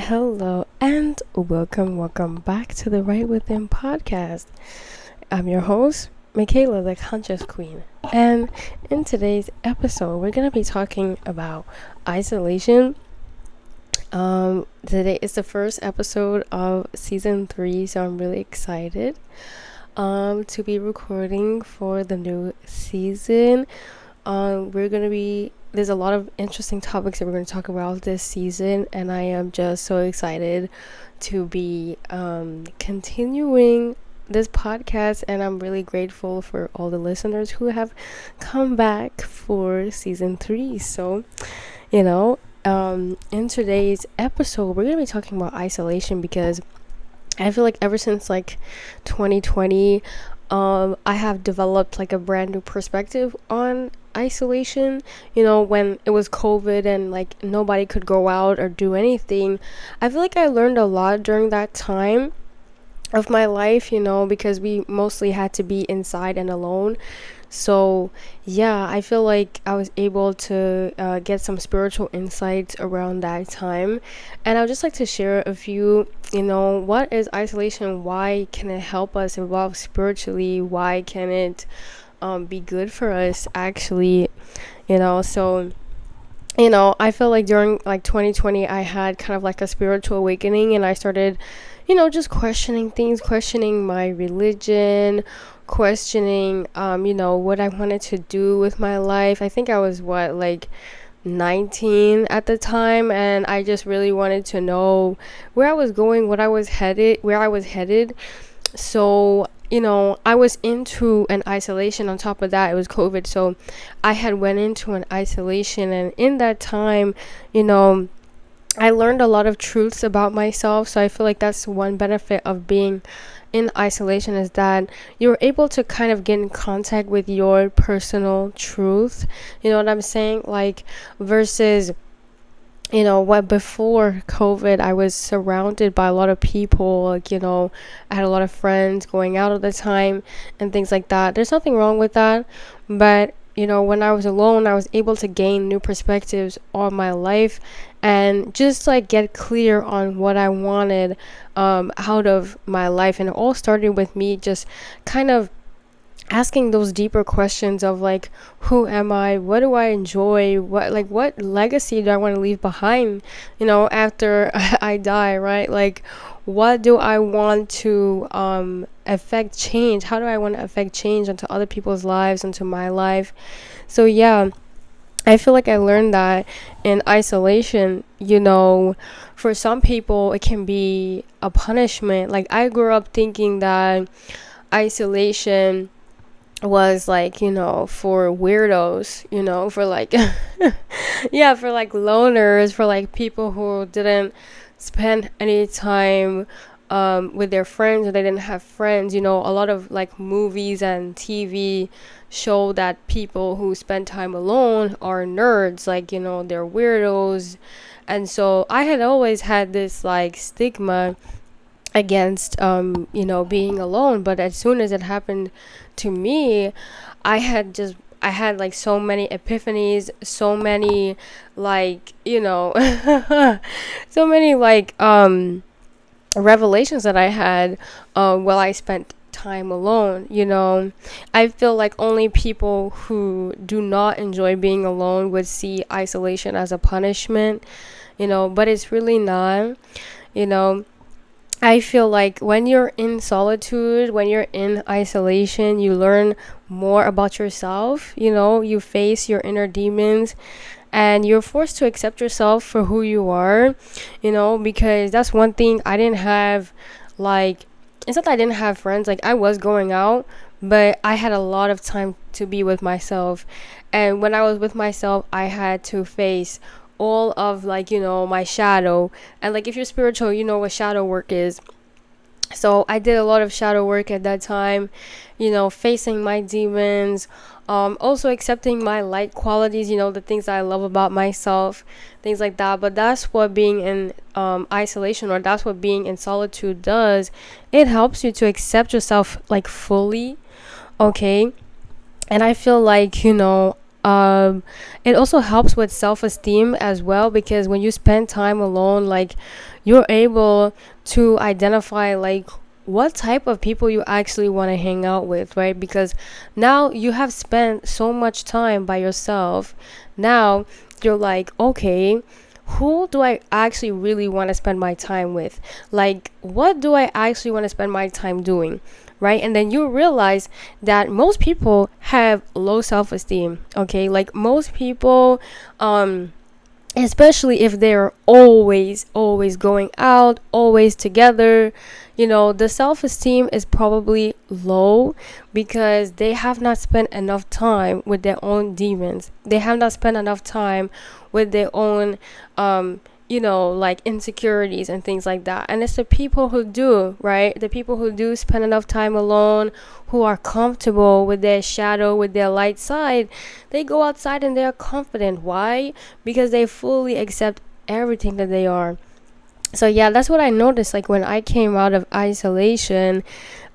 Hello and welcome back to the Right Within podcast. I'm your host, Michaela, the Conscious Queen. And in today's episode, we're going to be talking about isolation. Today is the first episode of season 3, so I'm really excited to be recording for the new season. There's a lot of interesting topics that we're going to talk about this season, and I am just so excited to be continuing this podcast, and I'm really grateful for all the listeners who have come back for season 3. So, in today's episode, we're going to be talking about isolation because I feel like ever since 2020, I have developed a brand new perspective on isolation. When it was COVID and nobody could go out or do anything, I feel like I learned a lot during that time of my life, because we mostly had to be inside and alone. So yeah, I feel like I was able to get some spiritual insights around that time, and I would just like to share a few. What is isolation? Why can it help us evolve spiritually? Why can it be good for us actually? So I feel like during 2020 I had kind of a spiritual awakening, and I started just questioning things, questioning my religion, questioning what I wanted to do with my life. I think I was 19 at the time, and I just really wanted to know where I was going, where I was headed. So I was into an isolation. On top of that, it was COVID, so I had went into an isolation, and in that time, I learned a lot of truths about myself. So I feel like that's one benefit of being in isolation, is that you're able to kind of get in contact with your personal truth. You know what I'm saying? Versus what before COVID, I was surrounded by a lot of people. I had a lot of friends going out all the time and things like that. There's nothing wrong with that, but when I was alone, I was able to gain new perspectives on my life and just get clear on what I wanted out of my life. And it all started with me just kind of asking those deeper questions of who am I, what do I enjoy, what legacy do I want to leave behind after I die, right? What do I want to affect change, how do I want to affect change into other people's lives, into my life. So yeah, I feel like I learned that in isolation. For some people it can be a punishment. I grew up thinking that isolation was for weirdos, for yeah, for loners, for people who didn't spend any time with their friends, or they didn't have friends. A lot of movies and TV show that people who spend time alone are nerds, they're weirdos. And so I had always had this stigma against being alone. But as soon as it happened to me, I had so many epiphanies, so many so many revelations that I had while I spent time alone. I feel like only people who do not enjoy being alone would see isolation as a punishment, but it's really not. you know I feel like when you're in solitude, when you're in isolation, you learn more about yourself. You face your inner demons, and you're forced to accept yourself for who you are, because that's one thing I didn't have. It's not that I didn't have friends, I was going out, but I had a lot of time to be with myself. And when I was with myself, I had to face all of my shadow. And if you're spiritual, you know what shadow work is. So I did a lot of shadow work at that time, facing my demons, also accepting my light qualities, the things that I love about myself, things like that. But that's what being in isolation, or that's what being in solitude does. It helps you to accept yourself fully. Okay. And I feel it also helps with self-esteem as well, because when you spend time alone, like, you're able to identify like what type of people you actually want to hang out with, right? Because now you have spent so much time by yourself. Now you're like, okay, who do I actually really want to spend my time with? Like, what do I actually want to spend my time doing? Right? And then you realize that most people have low self-esteem. Okay, like most people, especially if they're always going out, always together, the self-esteem is probably low, because they have not spent enough time with their own demons. They have not spent enough time with their own like insecurities and things like that. And it's the people who do, right? The people who do spend enough time alone, who are comfortable with their shadow, with their light side, they go outside and they're confident. Why? Because they fully accept everything that they are. So yeah, that's what I noticed. Like when I came out of isolation,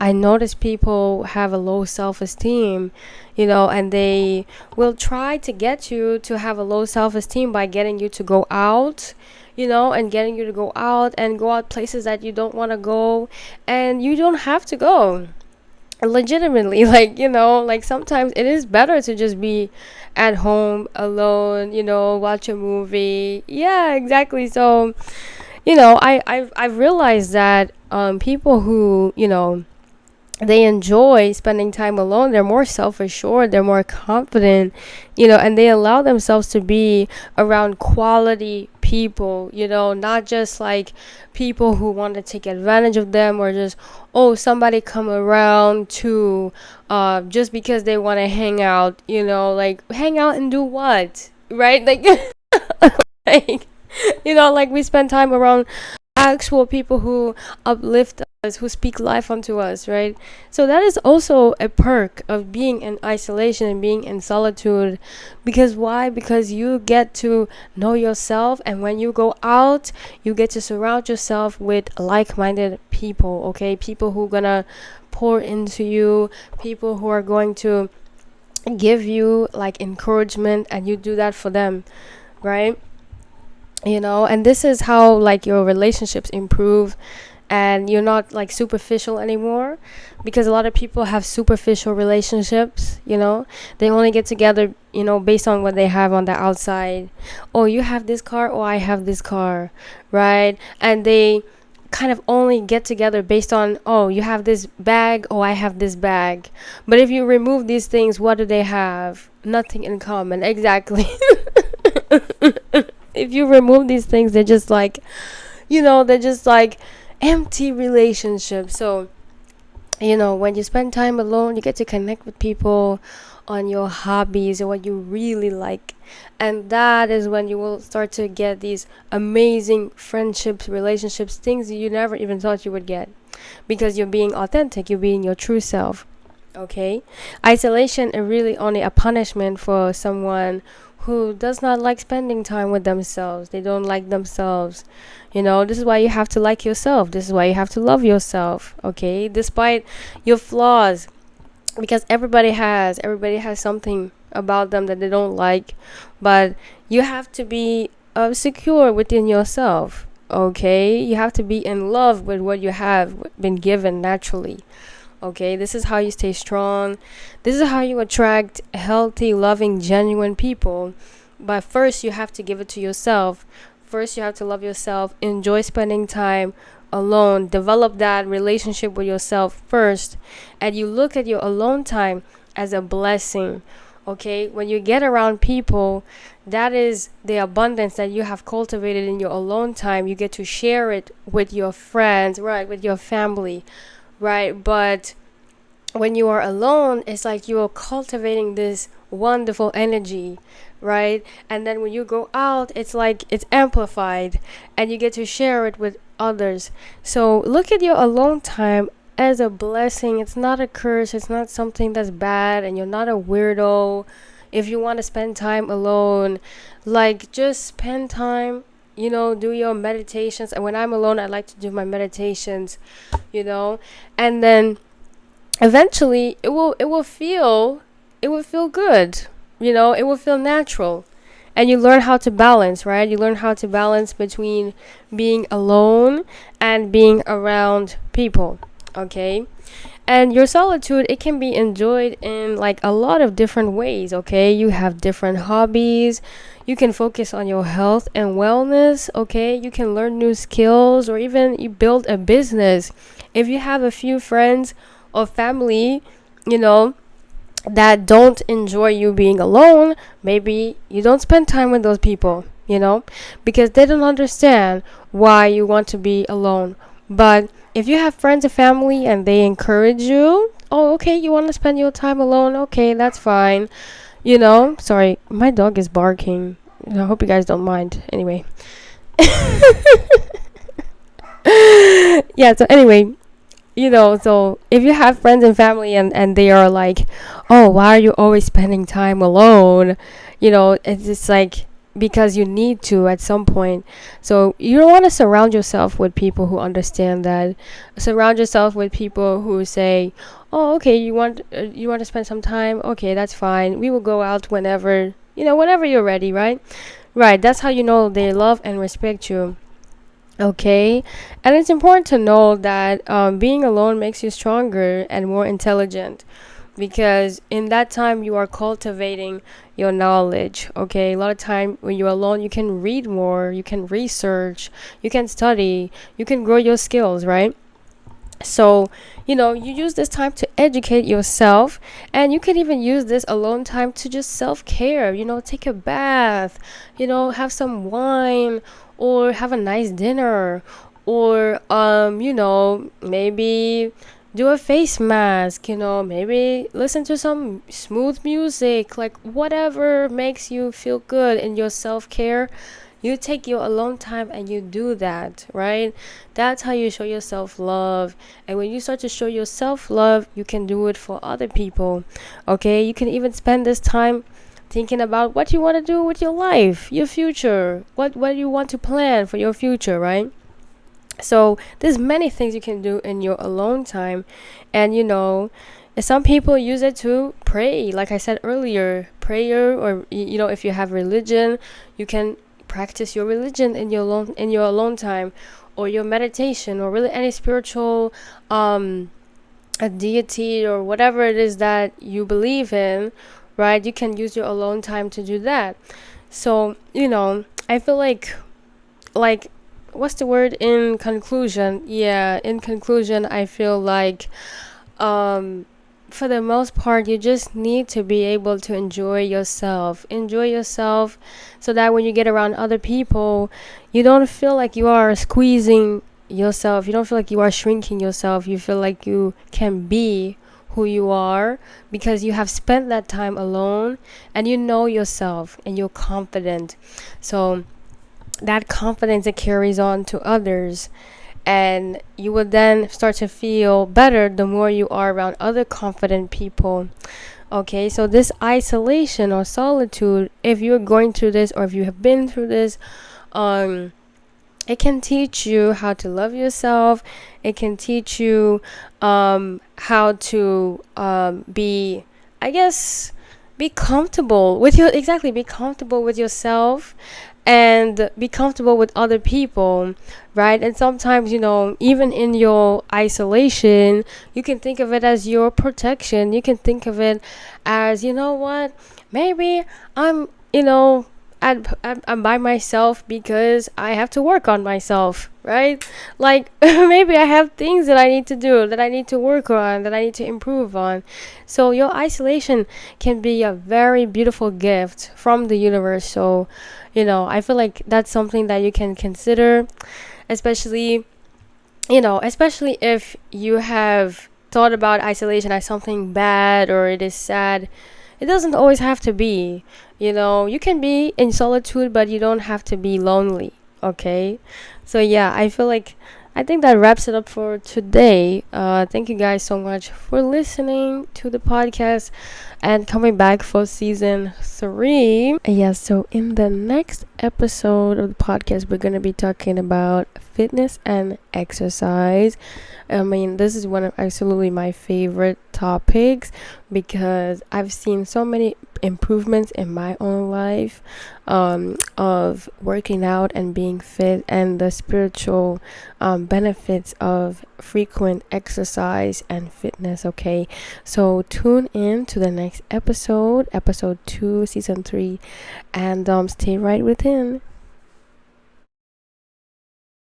I noticed people have a low self-esteem, and they will try to get you to have a low self-esteem by getting you to go out, and getting you to go out and go out places that you don't want to go, and you don't have to go. Legitimately, like, like sometimes it is better to just be at home alone, watch a movie. Yeah, exactly. So I've realized that people who they enjoy spending time alone, they're more self-assured, they're more confident, and they allow themselves to be around quality people, not just like people who want to take advantage of them, or just, oh, somebody come around to just because they want to hang out, like hang out and do what, right? Like like like we spend time around actual people who uplift us, who speak life unto us, right? So that is also a perk of being in isolation and being in solitude. Because why? Because you get to know yourself, and when you go out, you get to surround yourself with like-minded people, okay? People who gonna pour into you, people who are going to give you like encouragement, and you do that for them, right? And this is how like your relationships improve, and you're not like superficial anymore, because a lot of people have superficial relationships. They only get together based on what they have on the outside. Oh, you have this car, oh, I have this car, right? And they kind of only get together based on, oh, you have this bag, oh, I have this bag. But if you remove these things, what do they have? Nothing in common. Exactly. If you remove these things, they're just like, they're just like empty relationships. So when you spend time alone, you get to connect with people on your hobbies and what you really like, and that is when you will start to get these amazing friendships, relationships, things you never even thought you would get, because you're being authentic, you're being your true self. Okay, isolation is really only a punishment for someone who does not like spending time with themselves. They don't like themselves. This is why you have to like yourself. This is why you have to love yourself. Okay, despite your flaws, because everybody has something about them that they don't like, but you have to be secure within yourself. Okay, you have to be in love with what you have been given naturally. Okay, this is how you stay strong. This is how you attract healthy, loving, genuine people. But first, you have to give it to yourself. First, you have to love yourself. Enjoy spending time alone. Develop that relationship with yourself first. And you look at your alone time as a blessing. Okay, when you get around people, that is the abundance that you have cultivated in your alone time. You get to share it with your friends, right? With your family. Right, but when you are alone, it's like you are cultivating this wonderful energy, right? And then when you go out, it's like it's amplified, and you get to share it with others. So look at your alone time as a blessing. It's not a curse. It's not something that's bad, and you're not a weirdo. If you want to spend time alone, like just spend time, do your meditations. And when I'm alone, I like to do my meditations, and then eventually it will feel good. it will feel natural. And you learn how to balance, right? You learn how to balance between being alone and being around people. Okay? And your solitude, it can be enjoyed in like a lot of different ways. Okay, you have different hobbies, you can focus on your health and wellness. Okay, you can learn new skills, or even you build a business. If you have a few friends or family, you know that don't enjoy you being alone, maybe you don't spend time with those people, because they don't understand why you want to be alone. But if you have friends and family and they encourage you, oh, okay, you want to spend your time alone, okay, that's fine. Sorry, my dog is barking. I hope you guys don't mind. Anyway. Yeah, so anyway, so if you have friends and family and they are like, oh, why are you always spending time alone? It's just like because you need to at some point. So you don't want to surround yourself with people who understand that. Surround yourself with people who say, oh, okay, you want to spend some time, okay, that's fine, we will go out whenever you're ready, right? Right, that's how they love and respect you. Okay, and it's important to know that being alone makes you stronger and more intelligent, because in that time you are cultivating your knowledge. Okay, a lot of time when you're alone, you can read more, you can research, you can study, you can grow your skills, right? So, you use this time to educate yourself, and you can even use this alone time to just self care, take a bath, have some wine, or have a nice dinner, or, maybe do a face mask, maybe listen to some smooth music, like whatever makes you feel good in your self care. You take your alone time and you do that, right? That's how you show yourself love. And when you start to show yourself love, you can do it for other people. Okay, you can even spend this time thinking about what you want to do with your life, your future, what you want to plan for your future, right? So there's many things you can do in your alone time. And some people use it to pray, like I said earlier, prayer, or if you have religion, you can practice your religion in your alone time, or your meditation, or really any spiritual a deity or whatever it is that you believe in, right? You can use your alone time to do that. So I feel like what's the word in conclusion? Yeah, in conclusion, I feel like um for the most part, you just need to be able to enjoy yourself, so that when you get around other people, you don't feel like you are squeezing yourself, you don't feel like you are shrinking yourself, you feel like you can be who you are, because you have spent that time alone, and you know yourself and you're confident. So that confidence, it carries on to others, and you will then start to feel better the more you are around other confident people. Okay, so this isolation or solitude, if you're going through this, or if you have been through this, um it can teach you how to love yourself. It can teach you how to be, I guess, be comfortable with your exactly be comfortable with yourself, and be comfortable with other people, right? And sometimes, even in your isolation, you can think of it as your protection. You can think of it as, what, maybe I'm, I'm by myself because I have to work on myself, right? Like, maybe I have things that I need to do, that I need to work on, that I need to improve on. So your isolation can be a very beautiful gift from the universe. So, I feel like that's something that you can consider, especially, especially if you have thought about isolation as something bad or it is sad. It doesn't always have to be. You can be in solitude, but you don't have to be lonely. Okay? So, yeah, I think that wraps it up for today. Thank you guys so much for listening to the podcast and coming back for season 3. Yes, so in the next episode of the podcast, we're going to be talking about fitness and exercise. I mean, this is one of absolutely my favorite topics, because I've seen so many improvements in my own life, of working out and being fit, and the spiritual benefits of frequent exercise and fitness. Okay, so tune in to the next episode 2, season 3, and stay right within.